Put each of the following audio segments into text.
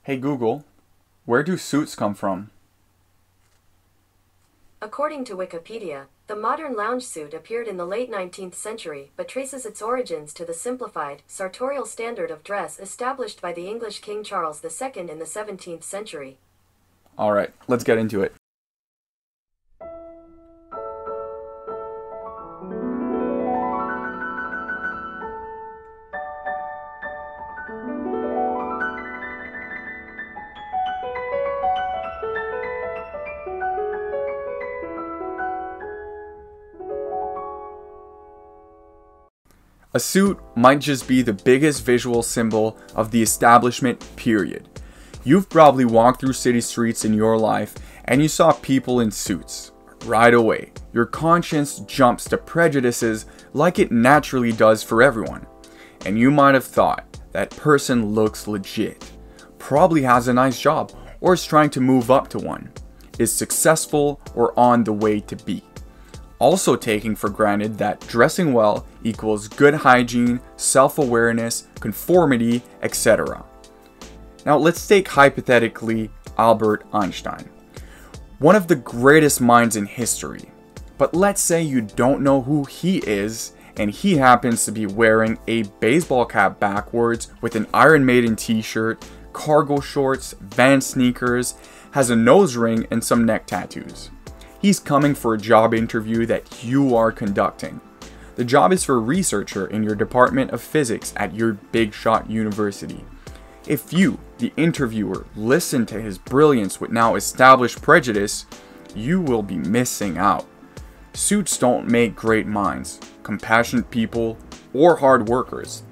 Hey Google, where do suits come from? According to Wikipedia, the modern lounge suit appeared in the late 19th century but traces its origins to the simplified, sartorial standard of dress established by the English King Charles II in the 17th century. Alright, let's get into it. A suit might just be the biggest visual symbol of the establishment period. You've probably walked through city streets in your life and you saw people in suits. Right away, your conscience jumps to prejudices like it naturally does for everyone. And you might have thought, that person looks legit, probably has a nice job or is trying to move up to one, is successful or on the way to be. Also taking for granted that dressing well equals good hygiene, self-awareness, conformity, etc. Now let's take hypothetically Albert Einstein, one of the greatest minds in history. But let's say you don't know who he is and he happens to be wearing a baseball cap backwards with an Iron Maiden t-shirt, cargo shorts, Vans sneakers, has a nose ring and some neck tattoos. He's coming for a job interview that you are conducting. The job is for a researcher in your department of physics at your big shot university. If you, the interviewer, listen to his brilliance with now established prejudice, you will be missing out. Suits don't make great minds, compassionate people, or hard workers.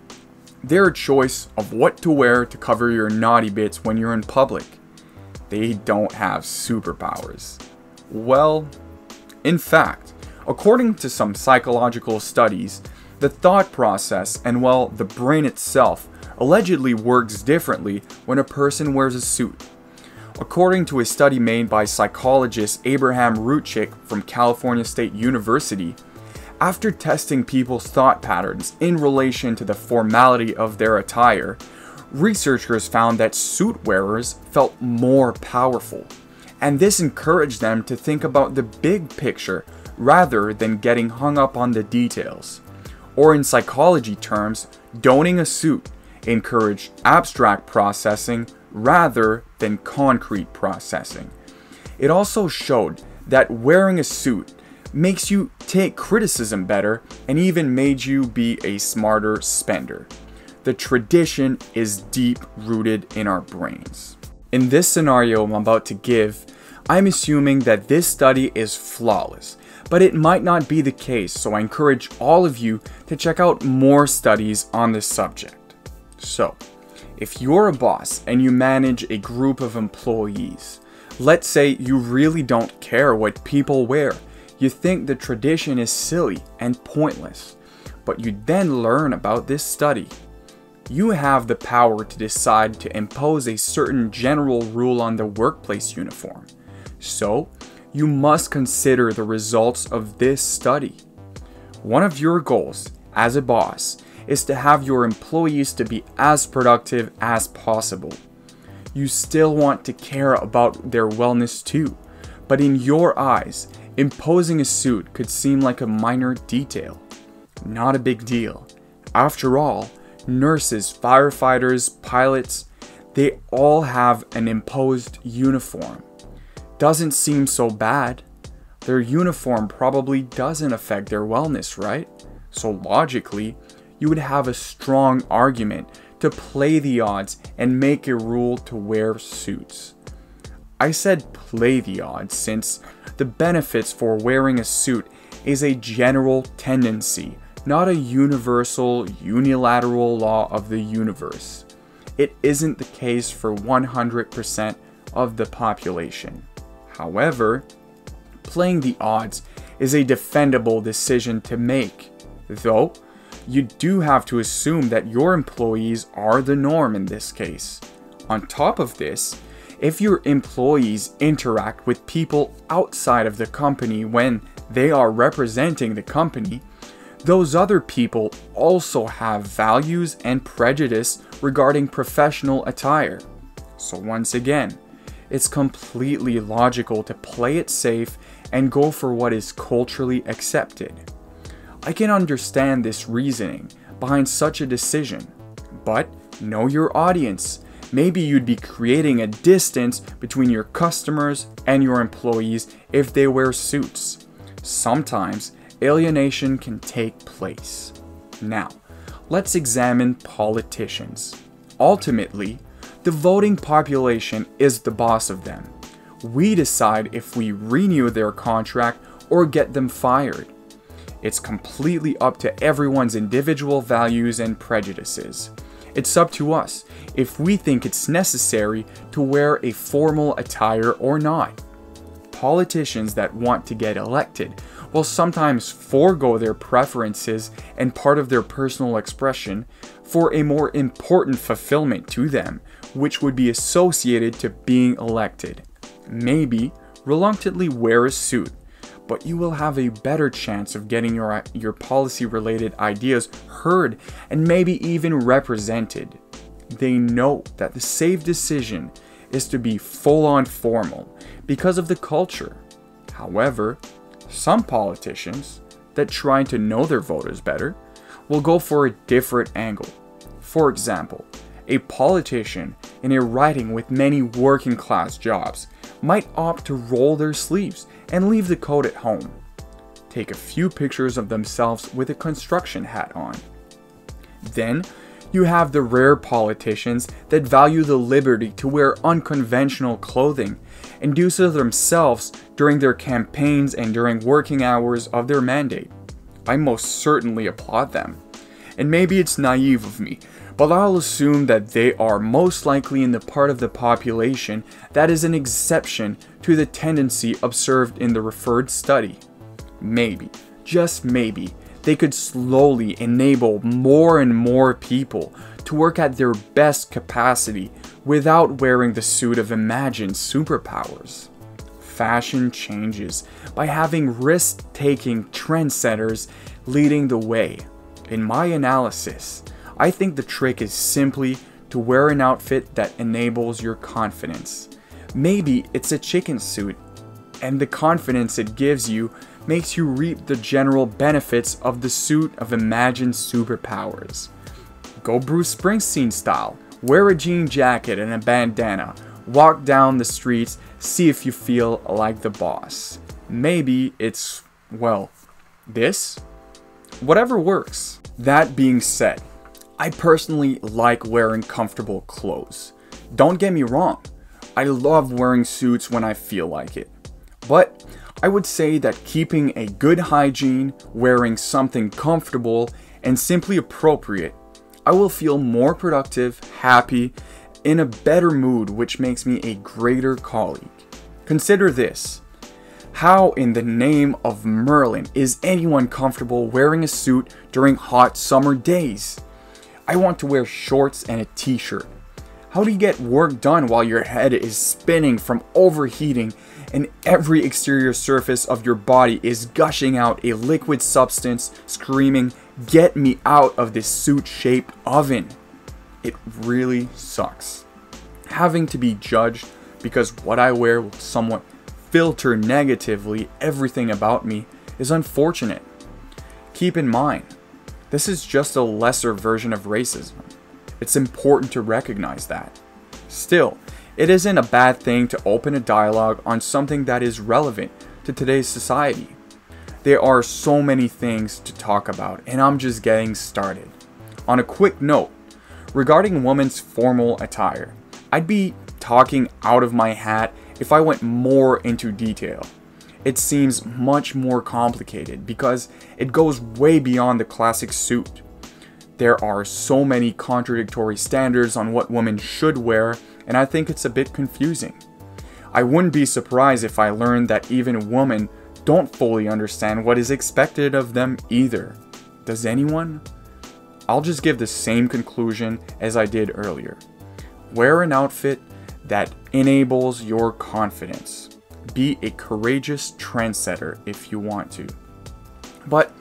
They're a choice of what to wear to cover your naughty bits when you're in public. They don't have superpowers. Well, in fact, according to some psychological studies, the thought process and, well, the brain itself allegedly works differently when a person wears a suit. According to a study made by psychologist Abraham Ruchik from California State University, after testing people's thought patterns in relation to the formality of their attire, researchers found that suit wearers felt more powerful. And this encouraged them to think about the big picture rather than getting hung up on the details. Or in psychology terms, donning a suit encouraged abstract processing rather than concrete processing. It also showed that wearing a suit makes you take criticism better and even made you be a smarter spender. The tradition is deep rooted in our brains. In this scenario I'm about to give, I'm assuming that this study is flawless, but it might not be the case, so I encourage all of you to check out more studies on this subject. So, if you're a boss and you manage a group of employees, let's say you really don't care what people wear, you think the tradition is silly and pointless, but you then learn about this study. You have the power to decide to impose a certain general rule on the workplace uniform. So, you must consider the results of this study. One of your goals as a boss is to have your employees to be as productive as possible. You still want to care about their wellness too, but in your eyes, imposing a suit could seem like a minor detail. Not a big deal. After all, nurses, firefighters, pilots, they all have an imposed uniform. Doesn't seem so bad. Their uniform probably doesn't affect their wellness, right? So logically, you would have a strong argument to play the odds and make a rule to wear suits. I said play the odds since the benefits for wearing a suit is a general tendency, not a universal, unilateral law of the universe. It isn't the case for 100% of the population. However, playing the odds is a defendable decision to make, though you do have to assume that your employees are the norm in this case. On top of this, if your employees interact with people outside of the company when they are representing the company, those other people also have values and prejudice regarding professional attire. So once again, it's completely logical to play it safe and go for what is culturally accepted. I can understand this reasoning behind such a decision, but know your audience. Maybe you'd be creating a distance between your customers and your employees if they wear suits. Sometimes alienation can take place. Now, let's examine politicians. Ultimately, the voting population is the boss of them. We decide if we renew their contract or get them fired. It's completely up to everyone's individual values and prejudices. It's up to us if we think it's necessary to wear a formal attire or not. Politicians that want to get elected will sometimes forego their preferences and part of their personal expression for a more important fulfillment to them, which would be associated to being elected. Maybe reluctantly wear a suit, but you will have a better chance of getting your policy-related ideas heard and maybe even represented. They know that the safe decision is to be full-on formal because of the culture. However, some politicians that try to know their voters better will go for a different angle. For example, a politician in a riding with many working-class jobs might opt to roll their sleeves and leave the coat at home. Take a few pictures of themselves with a construction hat on. Then, you have the rare politicians that value the liberty to wear unconventional clothing and do so themselves during their campaigns and during working hours of their mandate. I most certainly applaud them. And maybe it's naive of me, but I'll assume that they are most likely in the part of the population that is an exception to the tendency observed in the referred study. Maybe, just maybe, they could slowly enable more and more people to work at their best capacity without wearing the suit of imagined superpowers. Fashion changes by having risk-taking trendsetters leading the way. In my analysis, I think the trick is simply to wear an outfit that enables your confidence. Maybe it's a chicken suit, and the confidence it gives you makes you reap the general benefits of the suit of imagined superpowers. Go Bruce Springsteen style. Wear a jean jacket and a bandana. Walk down the streets, see if you feel like the boss. Maybe it's, well, this? Whatever works. That being said, I personally like wearing comfortable clothes. Don't get me wrong, I love wearing suits when I feel like it. But I would say that keeping a good hygiene, wearing something comfortable, and simply appropriate, I will feel more productive, happy, in a better mood, which makes me a greater colleague. Consider this. How in the name of Merlin is anyone comfortable wearing a suit during hot summer days? I want to wear shorts and a t-shirt. How do you get work done while your head is spinning from overheating and every exterior surface of your body is gushing out a liquid substance screaming, "Get me out of this suit-shaped oven"? It really sucks. Having to be judged because what I wear will somewhat filter negatively everything about me is unfortunate. Keep in mind, this is just a lesser version of racism. It's important to recognize that. Still, it isn't a bad thing to open a dialogue on something that is relevant to today's society. There are so many things to talk about, and I'm just getting started. On a quick note, regarding women's formal attire, I'd be talking out of my hat if I went more into detail. It seems much more complicated because it goes way beyond the classic suit. There are so many contradictory standards on what women should wear, and I think it's a bit confusing. I wouldn't be surprised if I learned that even women don't fully understand what is expected of them either. Does anyone? I'll just give the same conclusion as I did earlier. Wear an outfit that enables your confidence. Be a courageous trendsetter if you want to. But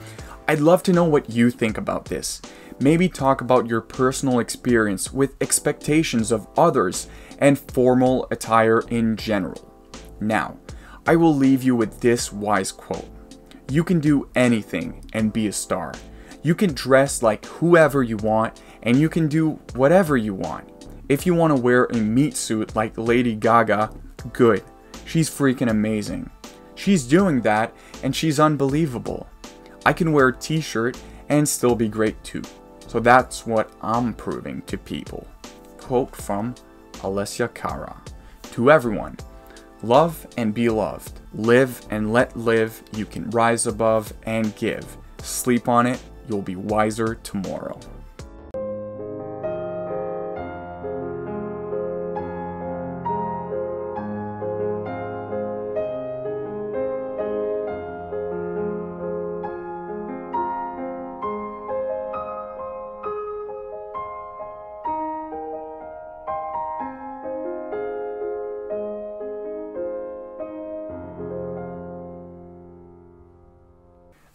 I'd love to know what you think about this. Maybe talk about your personal experience with expectations of others and formal attire in general. Now, I will leave you with this wise quote. You can do anything and be a star. You can dress like whoever you want and you can do whatever you want. If you want to wear a meat suit like Lady Gaga, good. She's freaking amazing. She's doing that and she's unbelievable. I can wear a t-shirt and still be great too. So that's what I'm proving to people. Quote from Alessia Cara. To everyone, love and be loved. Live and let live. You can rise above and give. Sleep on it. You'll be wiser tomorrow.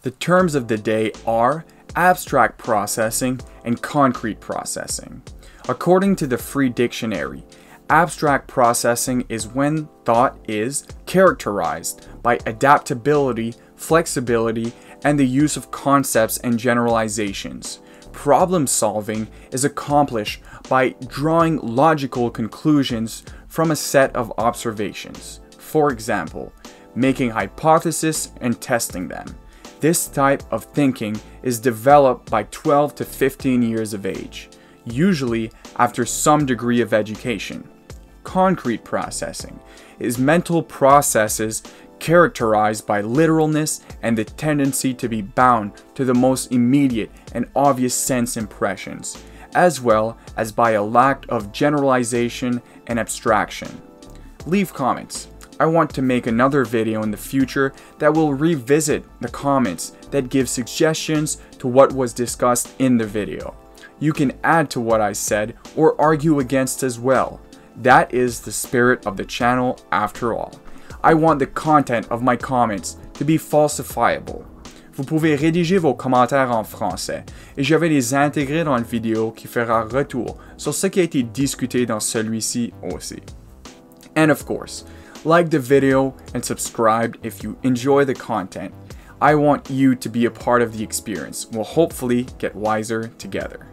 The terms of the day are abstract processing and concrete processing. According to the Free Dictionary, abstract processing is when thought is characterized by adaptability, flexibility, and the use of concepts and generalizations. Problem solving is accomplished by drawing logical conclusions from a set of observations. For example, making hypotheses and testing them. This type of thinking is developed by 12 to 15 years of age, usually after some degree of education. Concrete processing is mental processes characterized by literalness and the tendency to be bound to the most immediate and obvious sense impressions, as well as by a lack of generalization and abstraction. Leave comments. I want to make another video in the future that will revisit the comments that give suggestions to what was discussed in the video. You can add to what I said or argue against as well. That is the spirit of the channel after all. I want the content of my comments to be falsifiable. Vous pouvez rédiger vos commentaires en français et je vais les intégrer dans une vidéo qui fera retour sur ce qui a été discuté dans celui-ci aussi. And of course, like the video and subscribe if you enjoy the content. I want you to be a part of the experience. We'll hopefully get wiser together.